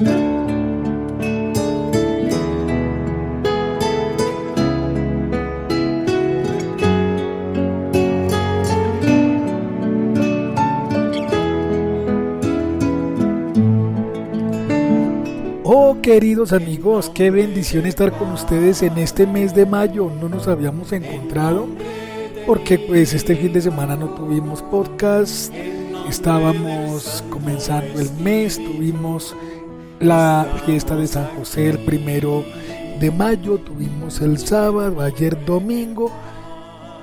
Oh, queridos amigos, qué bendición estar con ustedes en este mes de mayo. No nos habíamos encontrado porque pues este fin de semana no tuvimos podcast. Estábamos comenzando el mes, tuvimos la fiesta de San José el 1 de mayo, tuvimos el sábado, ayer domingo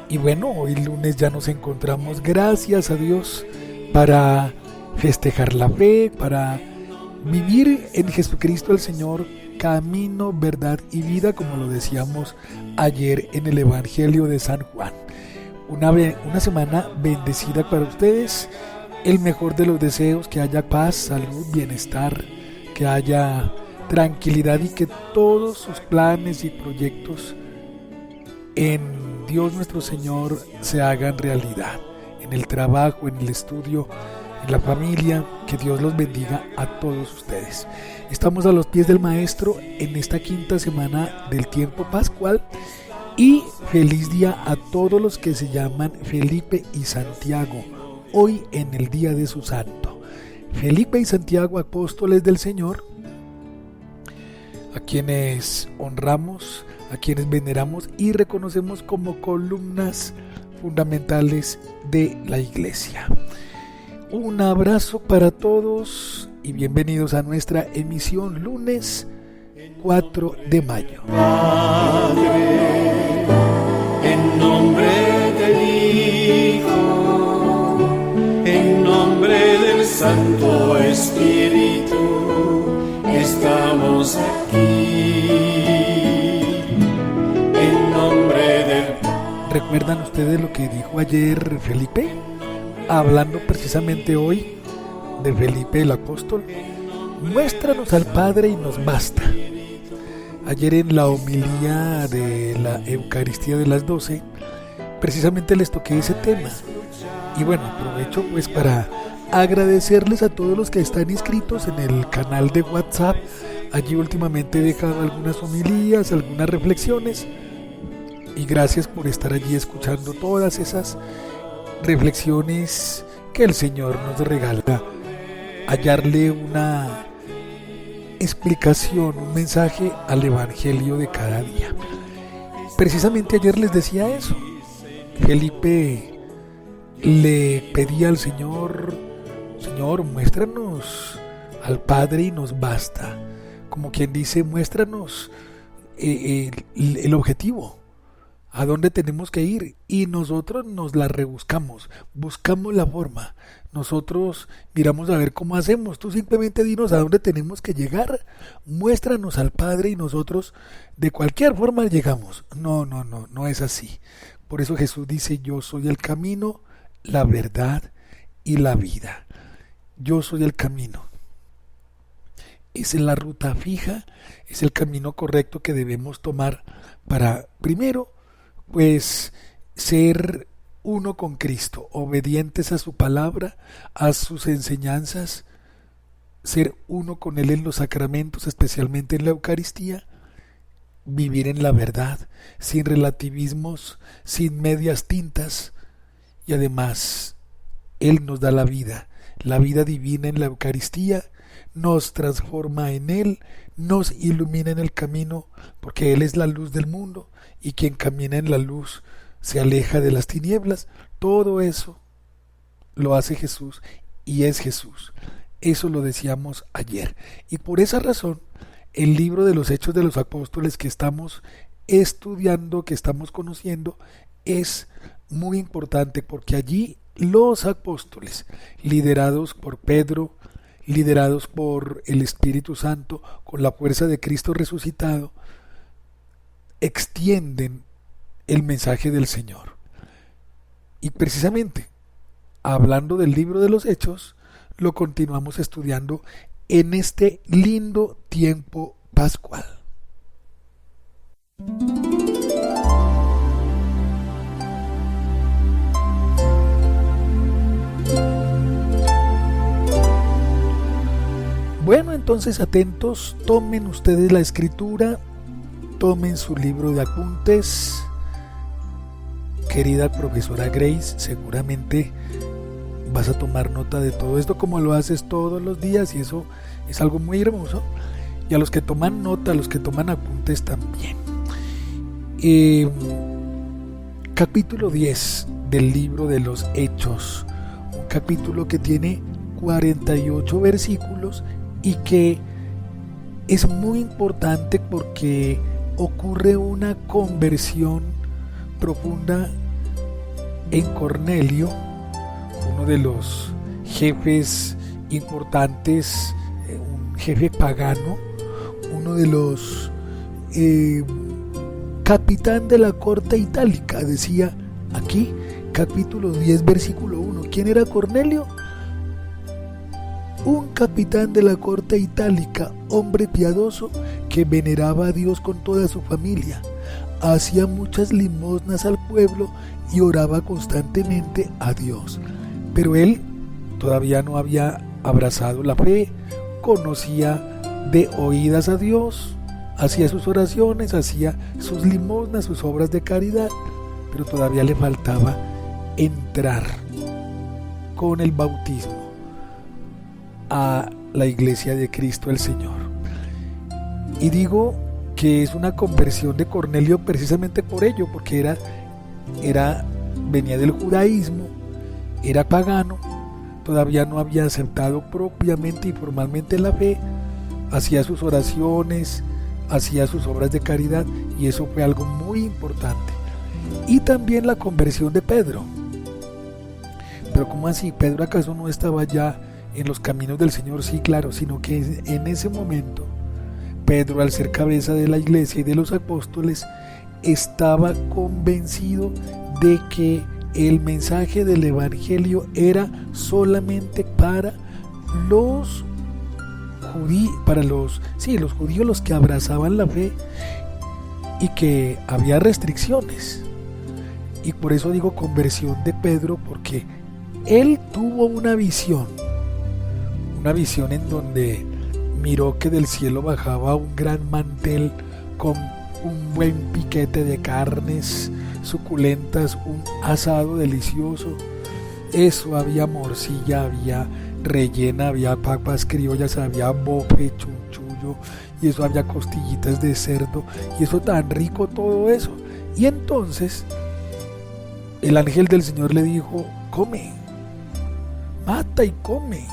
y bueno, hoy lunes ya nos encontramos, gracias a Dios, para festejar la fe, para vivir en Jesucristo el Señor, camino, verdad y vida, como lo decíamos ayer en el Evangelio de San Juan. Una semana bendecida para ustedes, el mejor de los deseos, que haya paz, salud, bienestar, que haya tranquilidad y que todos sus planes y proyectos en Dios nuestro Señor se hagan realidad, en el trabajo, en el estudio, en la familia. Que Dios los bendiga a todos ustedes. Estamos a los pies del Maestro en esta quinta semana del tiempo pascual y feliz día a todos los que se llaman Felipe y Santiago, hoy en el día de su santo. Felipe y Santiago, apóstoles del Señor, a quienes honramos, a quienes veneramos y reconocemos como columnas fundamentales de la Iglesia. Un abrazo para todos y bienvenidos a nuestra emisión lunes 4 de mayo. Padre, en nombre del Hijo, en nombre del Santo Espíritu, estamos aquí. En nombre del... ¿Recuerdan ustedes lo que dijo ayer Felipe? Hablando precisamente hoy de Felipe el apóstol, muéstranos al Padre y nos basta. Ayer en la homilía de la Eucaristía de las 12, precisamente les toqué ese tema. Y bueno, aprovecho pues para agradecerles a todos los que están inscritos en el canal de WhatsApp. Allí últimamente he dejado algunas homilías, algunas reflexiones. Y gracias por estar allí escuchando todas esas reflexiones que el Señor nos regala, hallarle una explicación, un mensaje al Evangelio de cada día. Precisamente ayer les decía eso. Felipe le pedía al Señor: Señor, muéstranos al Padre y nos basta. Como quien dice, muéstranos el objetivo, a dónde tenemos que ir, y nosotros nos la rebuscamos, buscamos la forma, nosotros miramos a ver cómo hacemos. Tú simplemente dinos a dónde tenemos que llegar, muéstranos al Padre y nosotros de cualquier forma llegamos. No es así. Por eso Jesús dice: yo soy el camino, la verdad y la vida. Yo soy el camino. Es la ruta fija, es el camino correcto que debemos tomar para, primero, pues ser uno con Cristo, obedientes a su palabra, a sus enseñanzas, ser uno con Él en los sacramentos, especialmente en la Eucaristía, vivir en la verdad, sin relativismos, sin medias tintas, y además Él nos da la vida divina en la Eucaristía, nos transforma en Él, nos ilumina en el camino, porque Él es la luz del mundo, y quien camina en la luz se aleja de las tinieblas. Todo eso lo hace Jesús y es Jesús. Eso lo decíamos ayer. Y por esa razón, el libro de los Hechos de los Apóstoles que estamos estudiando, que estamos conociendo, es muy importante, porque allí los apóstoles, liderados por Pedro, liderados por el Espíritu Santo, con la fuerza de Cristo resucitado, extienden el mensaje del Señor. Y precisamente, hablando del libro de los Hechos, lo continuamos estudiando en este lindo tiempo pascual. Bueno, entonces atentos, tomen ustedes la escritura, tomen su libro de apuntes. Querida profesora Grace, seguramente vas a tomar nota de todo esto como lo haces todos los días, y eso es algo muy hermoso. Y a los que toman nota, a los que toman apuntes también. Capítulo 10 del libro de los Hechos, un capítulo que tiene 48 versículos y que es muy importante porque ocurre una conversión profunda en Cornelio, uno de los jefes importantes, un jefe pagano, uno de los capitán de la corte itálica. Decía aquí, capítulo 10, versículo 1, ¿quién era Cornelio? Un capitán de la corte itálica, hombre piadoso que veneraba a Dios con toda su familia, hacía muchas limosnas al pueblo y oraba constantemente a Dios. Pero él todavía no había abrazado la fe, conocía de oídas a Dios, hacía sus oraciones, hacía sus limosnas, sus obras de caridad, pero todavía le faltaba entrar con el bautismo a la iglesia de Cristo el Señor. Y digo que es una conversión de Cornelio precisamente por ello, porque venía del judaísmo, era pagano, todavía no había aceptado propiamente y formalmente la fe, hacía sus oraciones, hacía sus obras de caridad, y eso fue algo muy importante. Y también la conversión de Pedro. Pero ¿cómo así? ¿Pedro acaso no estaba ya en los caminos del Señor? Sí, claro, sino que en ese momento Pedro, al ser cabeza de la iglesia y de los apóstoles, estaba convencido de que el mensaje del evangelio era solamente para los judíos, los que abrazaban la fe, y que había restricciones. Y por eso digo conversión de Pedro, porque él tuvo una visión en donde miró que del cielo bajaba un gran mantel con un buen piquete de carnes suculentas, un asado delicioso. Eso, había morcilla, había rellena, había papas criollas, había bofe, chunchullo, y eso, había costillitas de cerdo, y eso tan rico todo eso. Y entonces el ángel del Señor le dijo: come, mata y come.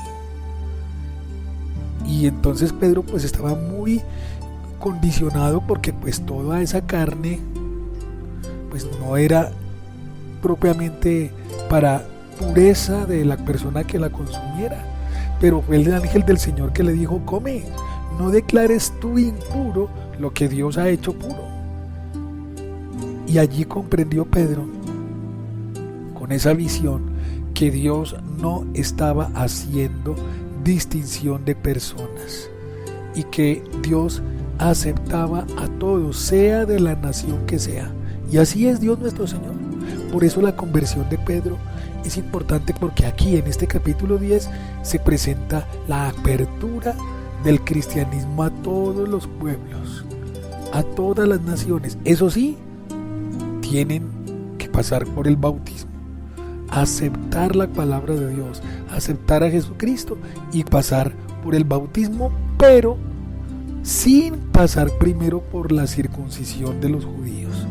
Y entonces Pedro pues estaba muy condicionado, porque pues toda esa carne pues no era propiamente para pureza de la persona que la consumiera, pero fue el ángel del Señor que le dijo: come, no declares tú impuro lo que Dios ha hecho puro. Y allí comprendió Pedro, con esa visión, que Dios no estaba haciendo distinción de personas, y que Dios aceptaba a todos, sea de la nación que sea. Y así es Dios nuestro Señor. Por eso la conversión de Pedro es importante, porque aquí en este capítulo 10 se presenta la apertura del cristianismo a todos los pueblos, a todas las naciones. Eso sí, tienen que pasar por el bautismo, aceptar la palabra de Dios, aceptar a Jesucristo y pasar por el bautismo, pero sin pasar primero por la circuncisión de los judíos.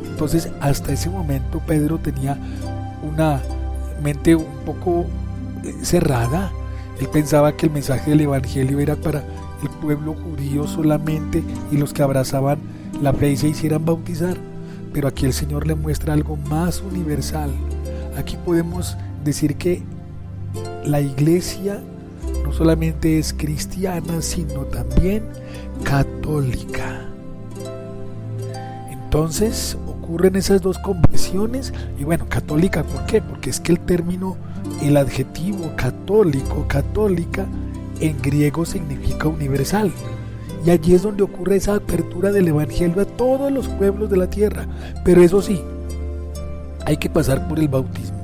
Entonces, hasta ese momento Pedro tenía una mente un poco cerrada. Él pensaba que el mensaje del evangelio era para el pueblo judío solamente, y los que abrazaban la fe y se hicieran bautizar. Pero aquí el Señor le muestra algo más universal. Aquí podemos decir que la iglesia no solamente es cristiana, sino también católica. Entonces ocurren esas dos conversiones. Y bueno, católica, ¿por qué? Porque es que el término, el adjetivo católico, católica, en griego significa universal. Y allí es donde ocurre esa apertura del evangelio a todos los pueblos de la tierra. Pero eso sí, hay que pasar por el bautismo.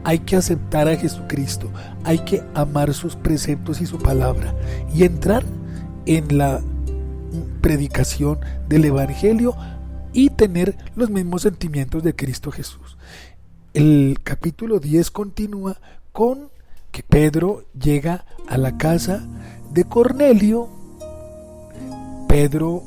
hay que aceptar a Jesucristo, hay que amar sus preceptos y su palabra y entrar en la predicación del Evangelio y tener los mismos sentimientos de Cristo Jesús. El capítulo 10 continúa con que Pedro llega a la casa de Cornelio. Pedro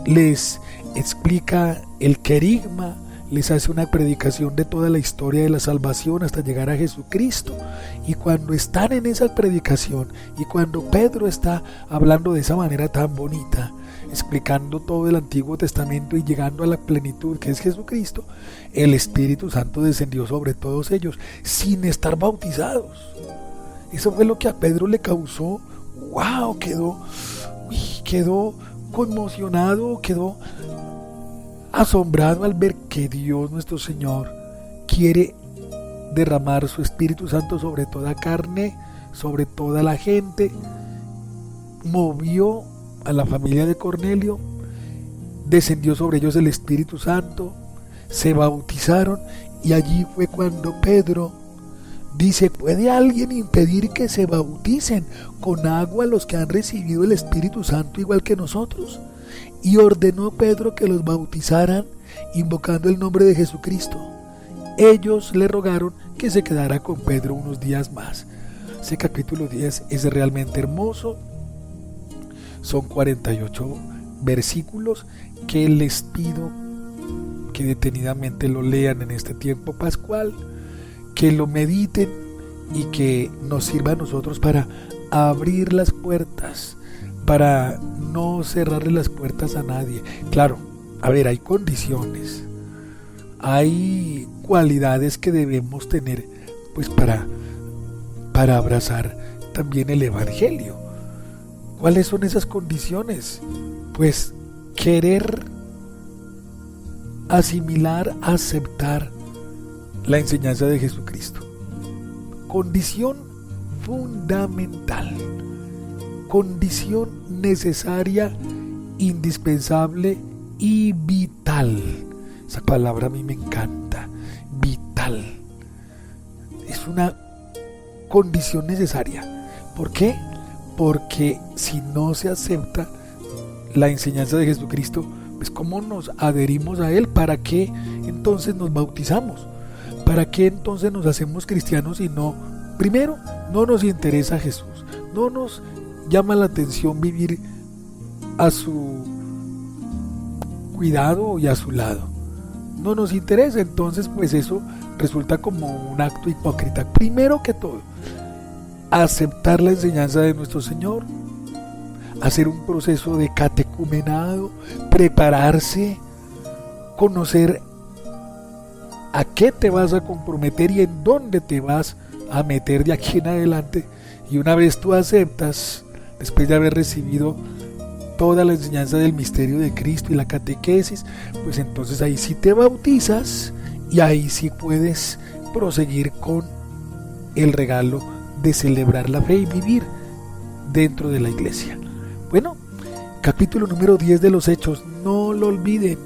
les explica el querigma, les hace una predicación de toda la historia de la salvación hasta llegar a Jesucristo. Y cuando están en esa predicación y cuando Pedro está hablando de esa manera tan bonita, explicando todo el Antiguo Testamento y llegando a la plenitud que es Jesucristo, el Espíritu Santo descendió sobre todos ellos sin estar bautizados. Eso fue lo que a Pedro le causó, wow, quedó conmocionado, quedó asombrado al ver que Dios nuestro Señor quiere derramar su Espíritu Santo sobre toda carne, sobre toda la gente. Movió a la familia de Cornelio, descendió sobre ellos el Espíritu Santo, se bautizaron y allí fue cuando Pedro dice: ¿puede alguien impedir que se bauticen con agua los que han recibido el Espíritu Santo igual que nosotros? Y ordenó Pedro que los bautizaran invocando el nombre de Jesucristo. Ellos le rogaron que se quedara con Pedro unos días más. Ese capítulo 10 es realmente hermoso. Son 48 versículos que les pido que detenidamente lo lean en este tiempo pascual, que lo mediten y que nos sirva a nosotros para abrir las puertas, para no cerrarle las puertas a nadie. Claro, a ver, hay condiciones, hay cualidades que debemos tener pues para abrazar también el Evangelio. ¿Cuáles son esas condiciones? Pues querer asimilar, aceptar la enseñanza de Jesucristo. Condición fundamental, condición necesaria, indispensable y vital. Esa palabra a mí me encanta, vital. Es una condición necesaria. ¿Por qué? Porque si no se acepta la enseñanza de Jesucristo, pues ¿cómo nos adherimos a Él? ¿Para qué entonces nos bautizamos? ¿Para qué entonces nos hacemos cristianos si no, primero, no nos interesa Jesús? No nos llama la atención vivir a su cuidado y a su lado. No nos interesa, entonces pues eso resulta como un acto hipócrita. Primero que todo, aceptar la enseñanza de nuestro Señor, hacer un proceso de catecumenado, prepararse, conocer a qué te vas a comprometer y en dónde te vas a meter de aquí en adelante. Y una vez tú aceptas, después de haber recibido toda la enseñanza del misterio de Cristo y la catequesis, pues entonces ahí sí te bautizas y ahí sí puedes proseguir con el regalo de celebrar la fe y vivir dentro de la iglesia. Bueno, capítulo número 10 de los Hechos, no lo olviden,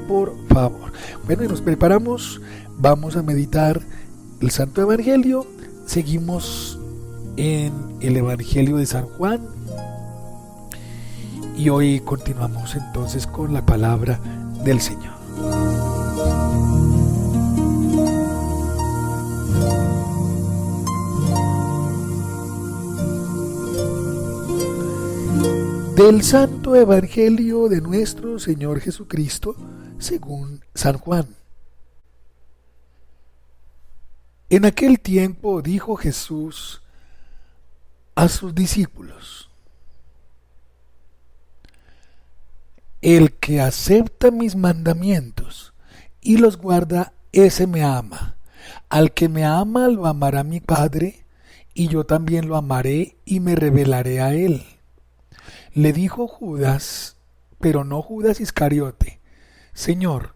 por favor. Bueno, y nos preparamos, vamos a meditar el Santo Evangelio, seguimos en el Evangelio de San Juan y hoy continuamos entonces con la palabra del Señor. Del Santo Evangelio de nuestro Señor Jesucristo según San Juan. En aquel tiempo dijo Jesús a sus discípulos: el que acepta mis mandamientos y los guarda, ese me ama. Al que me ama lo amará mi Padre, y yo también lo amaré y me revelaré a él. Le dijo Judas, pero no Judas Iscariote: Señor,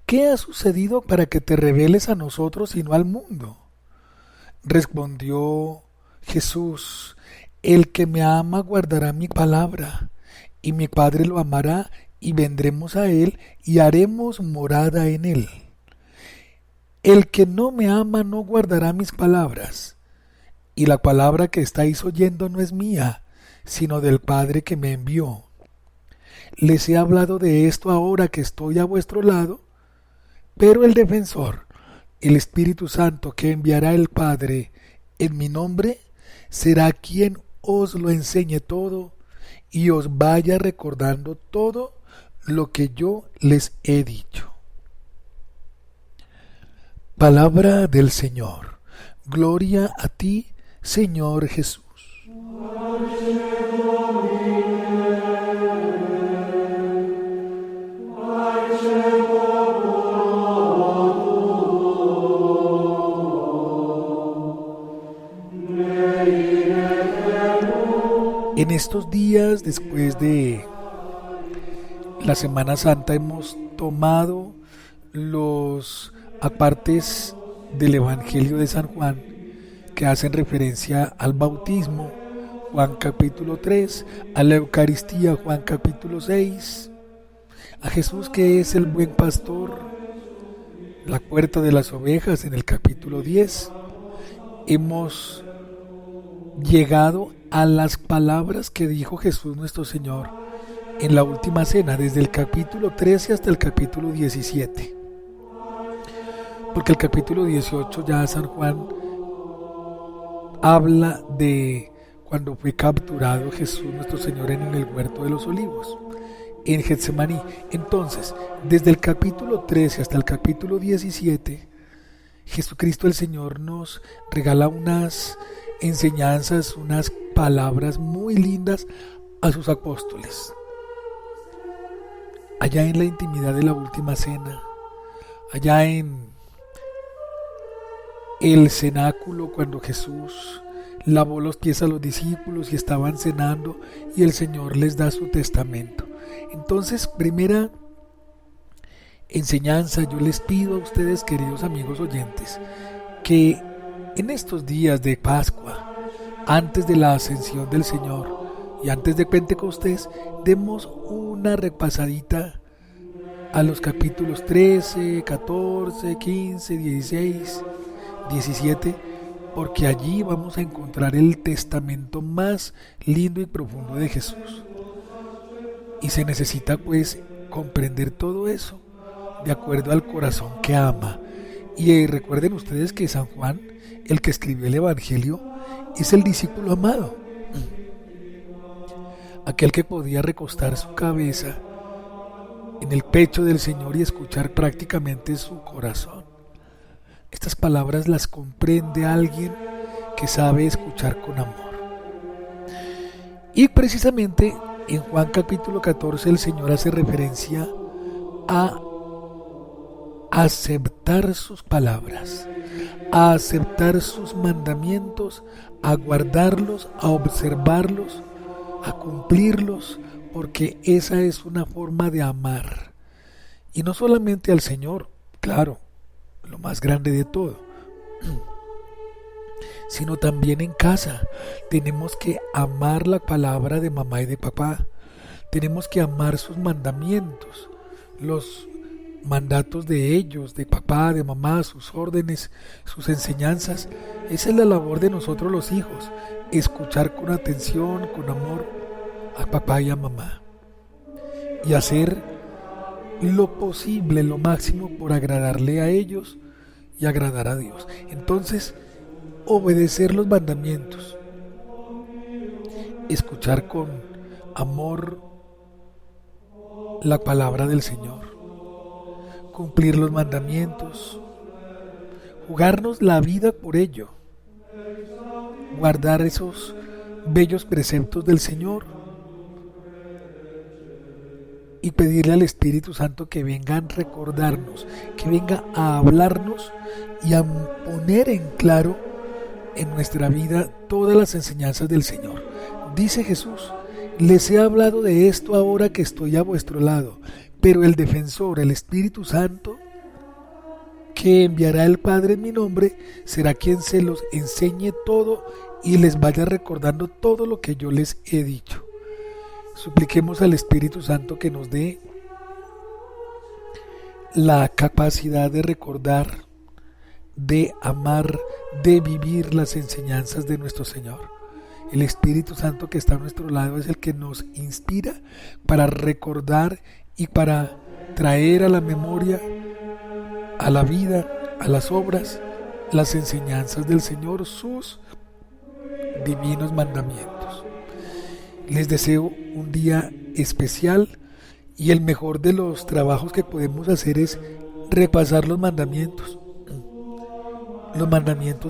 ¿qué ha sucedido para que te reveles a nosotros y no al mundo? Respondió Jesús: el que me ama guardará mi palabra, y mi Padre lo amará, y vendremos a él y haremos morada en él. El que no me ama no guardará mis palabras, y la palabra que estáis oyendo no es mía, sino del Padre que me envió. Les he hablado de esto ahora que estoy a vuestro lado, pero el defensor, el Espíritu Santo que enviará el Padre en mi nombre, será quien os lo enseñe todo y os vaya recordando todo lo que yo les he dicho. Palabra del Señor. Gloria a ti, Señor Jesús. En estos días, después de la Semana Santa, hemos tomado los apartes del Evangelio de San Juan que hacen referencia al bautismo, Juan capítulo 3, a la Eucaristía, Juan capítulo 6, a Jesús que es el buen pastor, la puerta de las ovejas en el capítulo 10. Hemos llegado a las palabras que dijo Jesús nuestro Señor en la última cena, desde el capítulo 13 hasta el capítulo 17. Porque el capítulo 18 ya San Juan habla de cuando fue capturado Jesús nuestro Señor en el huerto de los olivos, en Getsemaní. Entonces, desde el capítulo 13 hasta el capítulo 17, Jesucristo el Señor nos regala unas enseñanzas, unas palabras muy lindas a sus apóstoles. Allá en la intimidad de la última cena, allá en el cenáculo, cuando Jesús lavó los pies a los discípulos y estaban cenando y el Señor les da su testamento. Entonces, primera enseñanza, yo les pido a ustedes, queridos amigos oyentes, que en estos días de Pascua, antes de la ascensión del Señor y antes de Pentecostés, demos una repasadita a los capítulos 13, 14, 15, 16, 17, porque allí vamos a encontrar el testamento más lindo y profundo de Jesús. Y se necesita pues comprender todo eso de acuerdo al corazón que ama. Y recuerden ustedes que San Juan, el que escribió el Evangelio, es el discípulo amado, aquel que podía recostar su cabeza en el pecho del Señor y escuchar prácticamente su corazón. Estas palabras las comprende alguien que sabe escuchar con amor. Y precisamente en Juan capítulo 14 el Señor hace referencia a aceptar sus palabras, a aceptar sus mandamientos, a guardarlos, a observarlos, a cumplirlos, porque esa es una forma de amar. Y no solamente al Señor, claro, lo más grande de todo, sino también en casa. Tenemos que amar la palabra de mamá y de papá, tenemos que amar sus mandamientos, los mandatos de ellos, de papá, de mamá, sus órdenes, sus enseñanzas. Esa es la labor de nosotros los hijos, escuchar con atención, con amor a papá y a mamá y hacer lo posible, lo máximo por agradarle a ellos y agradar a Dios. Entonces, obedecer los mandamientos, escuchar con amor la palabra del Señor, cumplir los mandamientos, jugarnos la vida por ello, guardar esos bellos preceptos del Señor y pedirle al Espíritu Santo que venga a recordarnos, que venga a hablarnos y a poner en claro en nuestra vida todas las enseñanzas del Señor. Dice Jesús: les he hablado de esto ahora que estoy a vuestro lado, pero el defensor, el Espíritu Santo, que enviará el Padre en mi nombre, será quien se los enseñe todo y les vaya recordando todo lo que yo les he dicho. Supliquemos al Espíritu Santo que nos dé la capacidad de recordar de amar, de vivir las enseñanzas de nuestro Señor. El Espíritu Santo que está a nuestro lado es el que nos inspira para recordar y para traer a la memoria, a la vida, a las obras, las enseñanzas del Señor, sus divinos mandamientos. Les deseo un día especial y el mejor de los trabajos que podemos hacer es repasar los mandamientos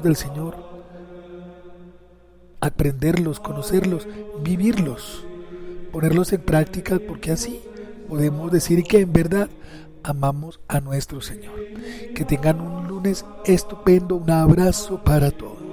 del Señor, aprenderlos, conocerlos, vivirlos, ponerlos en práctica, porque así podemos decir que en verdad amamos a nuestro Señor. Que tengan un lunes estupendo, un abrazo para todos.